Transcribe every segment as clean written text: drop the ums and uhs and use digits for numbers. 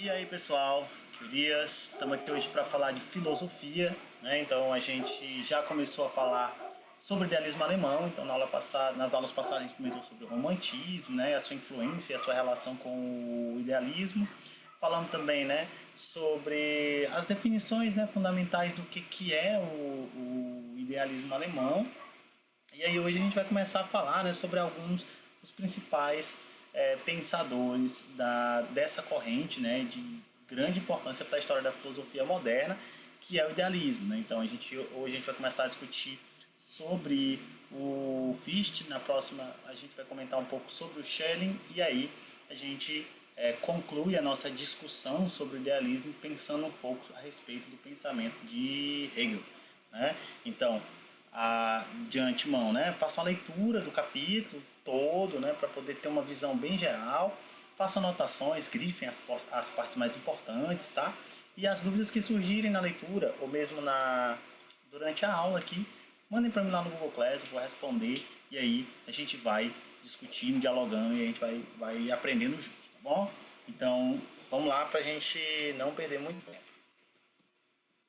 E aí pessoal, Dias, estamos aqui hoje para falar de filosofia, né? Então a gente já começou a falar sobre o idealismo alemão, então nas aulas passadas a gente comentou sobre o romantismo, né? A sua influência e a sua relação com o idealismo. Falamos também, né, sobre as definições, né, fundamentais do que é o idealismo alemão. E aí hoje a gente vai começar a falar, né, sobre alguns dos principais pensadores dessa corrente, né, de grande importância para a história da filosofia moderna, que é o idealismo. Né? Então hoje a gente vai começar a discutir sobre o Fichte, na próxima a gente vai comentar um pouco sobre o Schelling, e aí a gente conclui a nossa discussão sobre o idealismo pensando um pouco a respeito do pensamento de Hegel. Né? Então, de antemão, né? Faço uma leitura do capítulo todo, né? Para poder ter uma visão bem geral. Faço anotações, grifem as partes mais importantes, tá? E as dúvidas que surgirem na leitura, ou mesmo durante a aula aqui, mandem para mim lá no Google Class, eu vou responder. E aí a gente vai discutindo, dialogando e a gente vai aprendendo junto, tá bom? Então, vamos lá para a gente não perder muito tempo.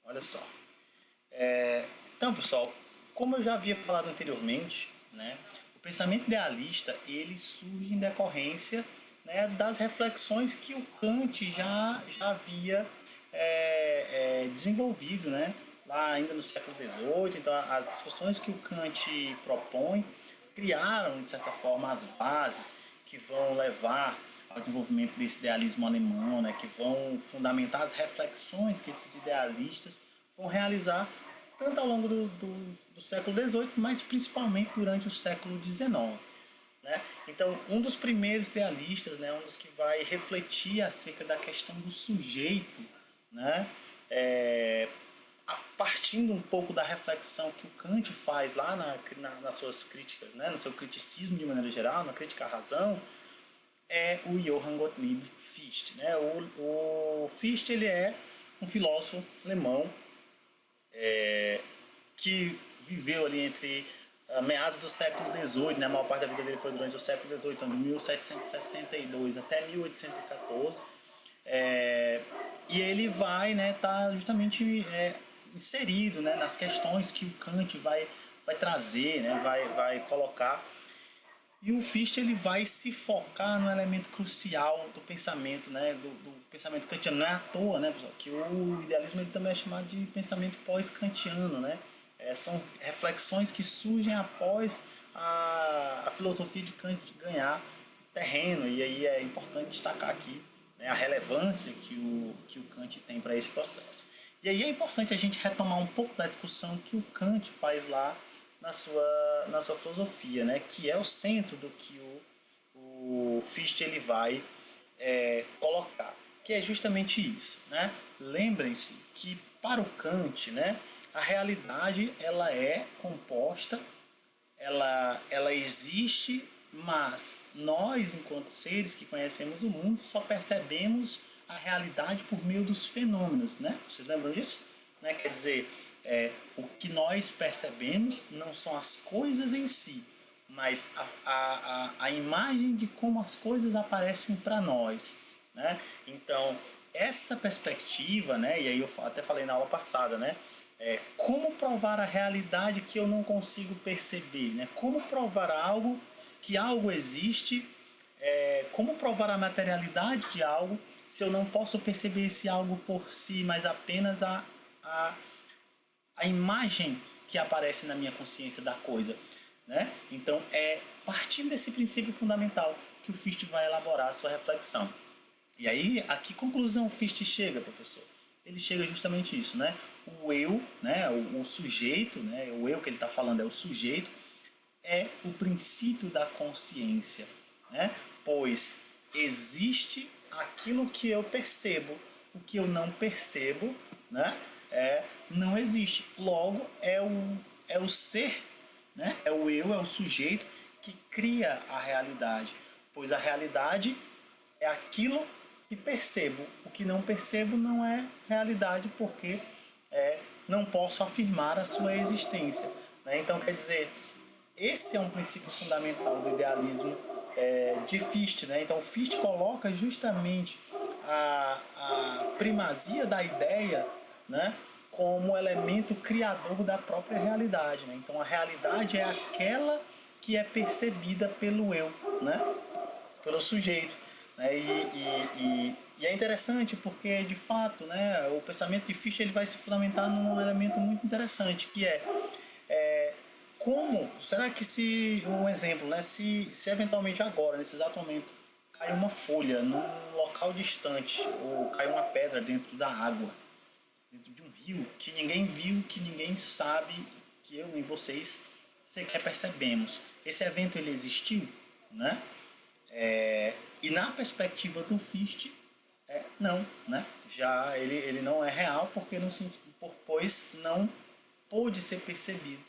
Olha só. Então, pessoal, como eu já havia falado anteriormente, né, o pensamento idealista ele surge em decorrência, né, das reflexões que o Kant já havia desenvolvido, né, lá ainda no século XVIII. Então, as discussões que o Kant propõe criaram, de certa forma, as bases que vão levar ao desenvolvimento desse idealismo alemão, né, que vão fundamentar as reflexões que esses idealistas vão realizar tanto ao longo do século XVIII, mas principalmente durante o século XIX. Né? Então, um dos primeiros idealistas, né, um dos que vai refletir acerca da questão do sujeito, né, partindo um pouco da reflexão que o Kant faz lá nas suas críticas, né, no seu criticismo de maneira geral, na crítica à razão, é o Johann Gottlieb Fichte. Né? O Fichte ele é um filósofo alemão que viveu ali entre meados do século XVIII, né? A maior parte da vida dele foi durante o século XVIII, então de 1762 até 1814. E ele vai, né, tá justamente inserido, né, nas questões que o Kant vai trazer, né, vai colocar. E o Fichte ele vai se focar no elemento crucial do pensamento, né, do pensamento kantiano. Não é à toa, né, pessoal, que o idealismo ele também é chamado de pensamento pós-kantiano, né? São reflexões que surgem após a filosofia de Kant ganhar terreno. E aí é importante destacar aqui, né, a relevância que o Kant tem para esse processo. E aí é importante a gente retomar um pouco da discussão que o Kant faz lá na sua filosofia, né? Que é o centro do que o Fichte ele vai colocar, que é justamente isso, né? Lembrem-se que para o Kant, né, a realidade ela é composta, ela existe, mas nós, enquanto seres que conhecemos o mundo, só percebemos a realidade por meio dos fenômenos, né? Vocês lembram disso? Né? Quer dizer, o que nós percebemos não são as coisas em si, mas a imagem de como as coisas aparecem para nós. Né? Então, essa perspectiva, né, e aí eu até falei na aula passada, né, como provar a realidade que eu não consigo perceber? Né? Como provar que algo existe? Como provar a materialidade de algo se eu não posso perceber esse algo por si, mas apenas a imagem que aparece na minha consciência da coisa? Né? Então, partindo desse princípio fundamental que o Fichte vai elaborar a sua reflexão. E aí, a que conclusão o Fichte chega, professor? Ele chega justamente isso, né? O eu, né? O sujeito, né? O eu que ele está falando é o sujeito, é o princípio da consciência, né? Pois existe aquilo que eu percebo, o que eu não percebo, né? Não existe. Logo, é o ser, né? É o eu, é o sujeito que cria a realidade, pois a realidade é aquilo que percebo. O que não percebo não é realidade, porque não posso afirmar a sua existência. Né? Então, quer dizer, esse é um princípio fundamental do idealismo de Fichte. Né? Então, Fichte coloca justamente primazia da ideia, né, como elemento criador da própria realidade. Né? Então a realidade é aquela que é percebida pelo eu, né? Pelo sujeito. Né? E é interessante porque, de fato, né, o pensamento de Fichte ele vai se fundamentar num elemento muito interessante, que como, será que se, um exemplo, né, se eventualmente agora, nesse exato momento, cai uma folha num local distante, ou cai uma pedra dentro da água, dentro de um rio, que ninguém viu, que ninguém sabe, que eu nem vocês sequer percebemos. Esse evento ele existiu, né? E na perspectiva do Fichte, não, né? Já ele não é real porque não se, pois não pôde ser percebido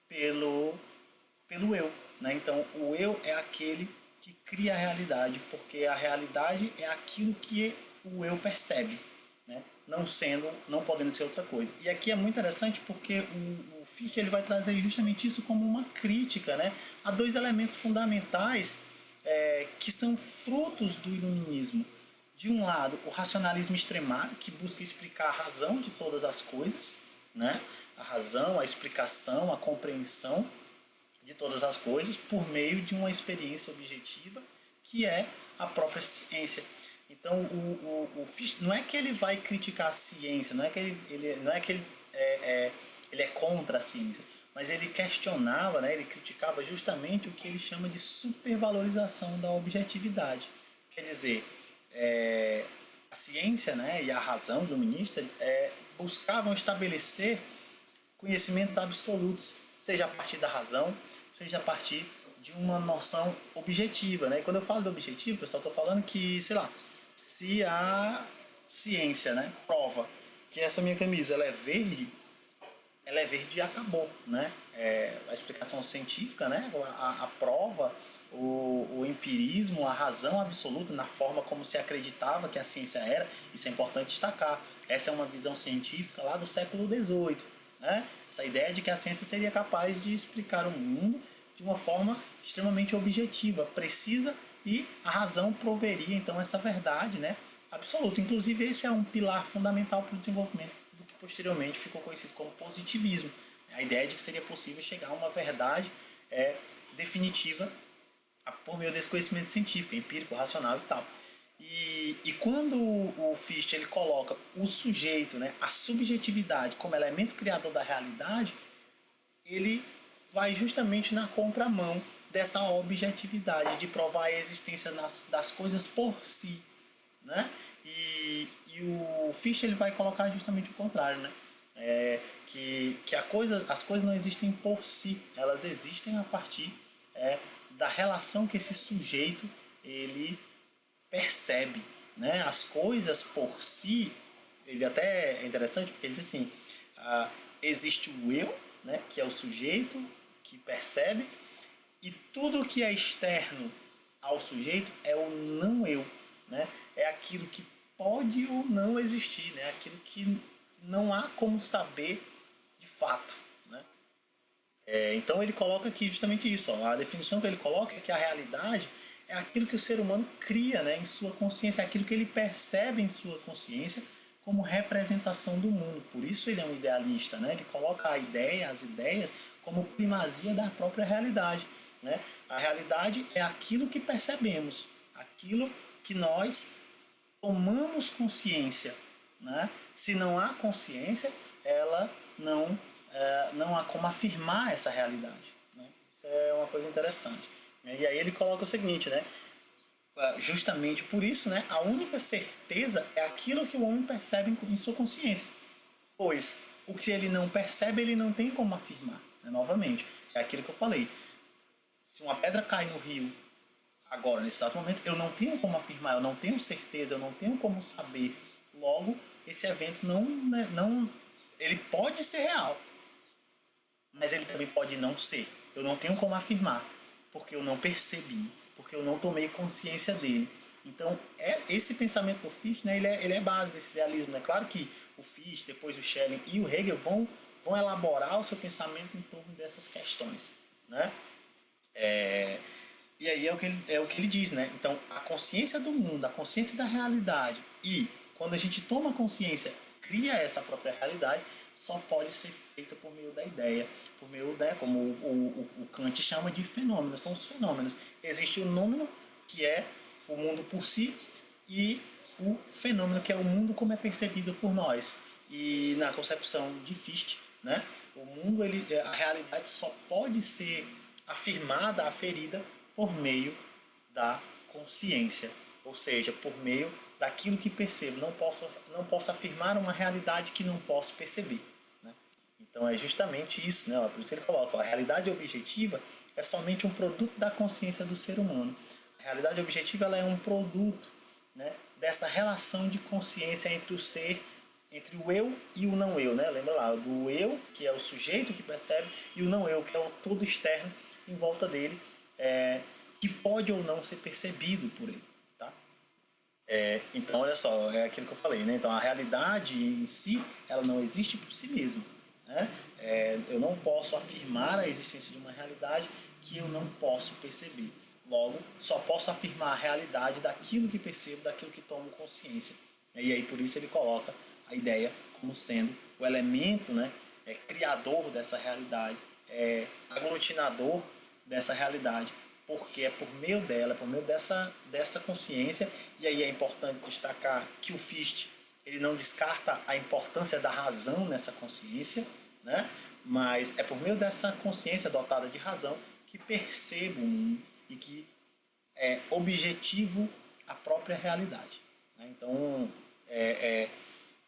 pelo eu. Né? Então o eu é aquele que cria a realidade, porque a realidade é aquilo que o eu percebe, né? Não podendo ser outra coisa. E aqui é muito interessante porque o Fichte ele vai trazer justamente isso como uma crítica, né, a dois elementos fundamentais que são frutos do iluminismo. De um lado, o racionalismo extremado, que busca explicar a razão de todas as coisas, né? A razão, a explicação, a compreensão de todas as coisas por meio de uma experiência objetiva que é a própria ciência. Então o Fichte não é que ele vai criticar a ciência, não é que ele é contra a ciência, mas ele questionava, né, ele criticava justamente o que ele chama de supervalorização da objetividade. Quer dizer, a ciência, né, e a razão iluminista buscavam estabelecer conhecimentos absolutos, seja a partir da razão, seja a partir de uma noção objetiva. Né? E quando eu falo de objetivo, pessoal, estou falando que, sei lá, se a ciência, né, prova que essa minha camisa ela é verde e acabou. Né? A explicação científica, né, a prova, o empirismo, a razão absoluta na forma como se acreditava que a ciência era, isso é importante destacar. Essa é uma visão científica lá do século XVIII. Né? Essa ideia de que a ciência seria capaz de explicar o mundo de uma forma extremamente objetiva, precisa, e a razão proveria então essa verdade, né, absoluta. Inclusive esse é um pilar fundamental para o desenvolvimento do que posteriormente ficou conhecido como positivismo. A ideia de que seria possível chegar a uma verdade definitiva por meio desse conhecimento científico, empírico, racional e tal. E quando o Fichte ele coloca o sujeito, né, a subjetividade como elemento criador da realidade, ele vai justamente na contramão dessa objetividade de provar a existência das coisas por si. Né? E o Fichte ele vai colocar justamente o contrário, né? Que as coisas não existem por si, elas existem a partir da relação que esse sujeito ele percebe. Né? As coisas por si, ele até é interessante porque ele diz assim, existe o eu, né, que é o sujeito que percebe, e tudo que é externo ao sujeito é o não eu. Né? É aquilo que pode ou não existir, né? Aquilo que não há como saber de fato. Né? Então ele coloca aqui justamente isso. Ó, a definição que ele coloca é que a realidade é aquilo que o ser humano cria, né, em sua consciência, é aquilo que ele percebe em sua consciência como representação do mundo. Por isso ele é um idealista. Né? Ele coloca a ideia, as ideias, como primazia da própria realidade. Né? A realidade é aquilo que percebemos, aquilo que nós tomamos consciência. Né? Se não há consciência, ela não há como afirmar essa realidade. Né? Isso é uma coisa interessante. E aí ele coloca o seguinte, né? Justamente por isso, né, a única certeza é aquilo que o homem percebe em sua consciência. Pois o que ele não percebe, ele não tem como afirmar. Né? Novamente, é aquilo que eu falei. Se uma pedra cai no rio agora, nesse exato momento, eu não tenho como afirmar, eu não tenho certeza, eu não tenho como saber. Logo, esse evento ele pode ser real, mas ele também pode não ser. Eu não tenho como afirmar, porque eu não percebi, porque eu não tomei consciência dele. Então, esse pensamento do Fichte, né, ele é base desse idealismo. É claro que o Fichte, depois o Schelling e o Hegel vão elaborar o seu pensamento em torno dessas questões. Né? E aí é o que ele diz. Né? Então, a consciência do mundo, a consciência da realidade e, quando a gente toma consciência, cria essa própria realidade, só pode ser feita por meio da ideia, por meio da, como o Kant chama de fenômenos, são os fenômenos. Existe o nômeno, que é o mundo por si, e o fenômeno, que é o mundo como é percebido por nós. E na concepção de Fichte, né, o mundo, a realidade só pode ser afirmada, aferida, por meio da consciência, ou seja, por meio daquilo que percebo. Não posso afirmar uma realidade que não posso perceber. Né? Então é justamente isso, né? Por isso ele coloca, a realidade objetiva é somente um produto da consciência do ser humano. A realidade objetiva, ela é um produto, né, dessa relação de consciência entre o ser, entre o eu e o não eu, né? Lembra lá, do eu, que é o sujeito que percebe, e o não eu, que é o todo externo em volta dele, que pode ou não ser percebido por ele. Tá? Então, olha só, é aquilo que eu falei, né? Então, a realidade em si, ela não existe por si mesma. Né? Eu não posso afirmar a existência de uma realidade que eu não posso perceber. Logo, só posso afirmar a realidade daquilo que percebo, daquilo que tomo consciência. E aí, por isso, ele coloca a ideia como sendo o elemento, né, criador dessa realidade, aglutinador dessa realidade, porque é por meio dela, é por meio dessa consciência. E aí é importante destacar que o Fichte, ele não descarta a importância da razão nessa consciência, né? Mas é por meio dessa consciência dotada de razão que percebo o mundo e que é objetivo a própria realidade. Né? Então,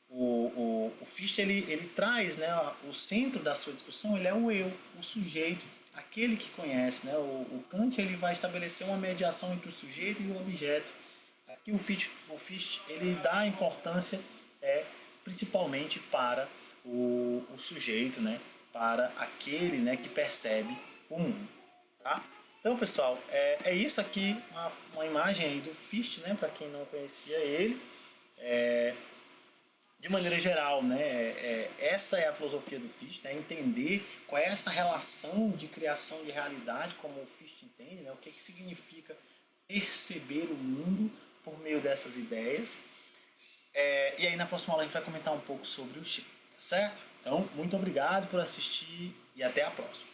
o Fichte, ele traz, né, o centro da sua discussão, ele é o eu, o sujeito, aquele que conhece. Né? O Kant, ele vai estabelecer uma mediação entre o sujeito e o objeto. Aqui o Fichte ele dá importância principalmente para o sujeito, né? Para aquele, né, que percebe o mundo. Tá? Então, pessoal, é isso aqui, uma imagem aí do Fichte, né, para quem não conhecia ele. De maneira geral, né, essa é a filosofia do Fichte, né, entender qual é essa relação de criação de realidade, como o Fichte entende, né, o que significa perceber o mundo por meio dessas ideias. E aí na próxima aula a gente vai comentar um pouco sobre o Schiller, tá certo? Então, muito obrigado por assistir e até a próxima.